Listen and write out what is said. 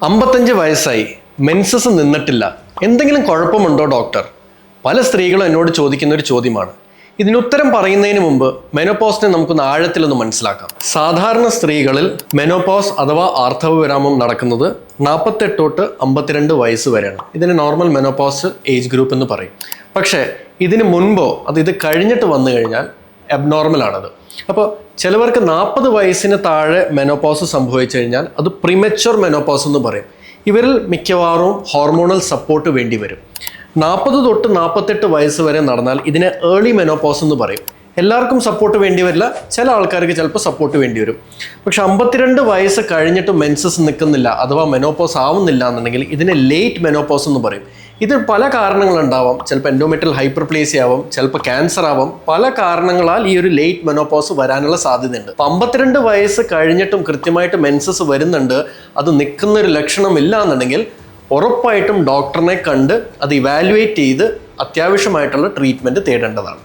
55 വയസ്സായി, മെൻസസ് നിന്നിട്ടില്ല, എന്തെങ്കിലും കുഴപ്പമുണ്ടോ ഡോക്ടർ? പല സ്ത്രീകളും എന്നോട് ചോദിക്കുന്ന ഒരു ചോദ്യമാണ്. ഇതിനുത്തരം പറയുന്നതിന് മുമ്പ് മെനോപോസിനെ നമുക്കൊന്ന് ആഴത്തിലൊന്ന് മനസ്സിലാക്കാം. സാധാരണ സ്ത്രീകളിൽ മെനോപോസ് അഥവാ ആർത്തവവിരാമം നടക്കുന്നത് 48 തൊട്ട് 52 വയസ്സ് വരെയാണ്. ഇതിന് നോർമൽ മെനോപോസ് ഏജ് ഗ്രൂപ്പ് എന്ന് പറയും. പക്ഷേ ഇതിന് മുൻപോ ഇത് കഴിഞ്ഞിട്ട് വന്നു കഴിഞ്ഞാൽ അബ്നോർമൽ ആണത്. അപ്പോൾ ചിലവർക്ക് 40 വയസ്സിന് താഴെ മെനോപോസ് സംഭവിച്ചു കഴിഞ്ഞാൽ അത് പ്രിമച്വർ മെനോപോസ് എന്ന് പറയും. ഇവരിൽ മിക്കവാറും ഹോർമോണൽ സപ്പോർട്ട് വേണ്ടി വരും. 40 തൊട്ട് 48 വയസ്സ് വരെ നടന്നാൽ ഇതിനെ ഏർലി മെനോപോസ് എന്ന് പറയും. എല്ലാവർക്കും സപ്പോർട്ട് വേണ്ടി വരില്ല, ചില ആൾക്കാർക്ക് ചിലപ്പോൾ സപ്പോർട്ട് വേണ്ടി വരും. പക്ഷെ 52 വയസ്സ് കഴിഞ്ഞിട്ട് മെൻസസ് നിൽക്കുന്നില്ല അഥവാ മെനോപോസ് ആവുന്നില്ല എന്നുണ്ടെങ്കിൽ ഇതിനെ ലേറ്റ് മെനോപോസ് എന്ന് പറയും. ഇത് പല കാരണങ്ങളുണ്ടാവാം. ചിലപ്പോൾ എൻഡോമെട്രിയൽ ഹൈപ്പർപ്ലേസിയ ആവാം, ചിലപ്പോൾ ക്യാൻസർ ആവാം. പല കാരണങ്ങളാൽ ഈ ഒരു ലേറ്റ് മെനോപോസ് വരാനുള്ള സാധ്യതയുണ്ട്. 52 വയസ്സ് കഴിഞ്ഞിട്ടും കൃത്യമായിട്ട് മെൻസസ് വരുന്നുണ്ട്, അത് നിൽക്കുന്നൊരു ലക്ഷണമില്ല എന്നുണ്ടെങ്കിൽ ഉറപ്പായിട്ടും ഡോക്ടറിനെ കണ്ട് അത് ഇവാലുവേറ്റ് ചെയ്ത് അത്യാവശ്യമായിട്ടുള്ള ട്രീറ്റ്മെൻറ്റ് തേടേണ്ടതാണ്.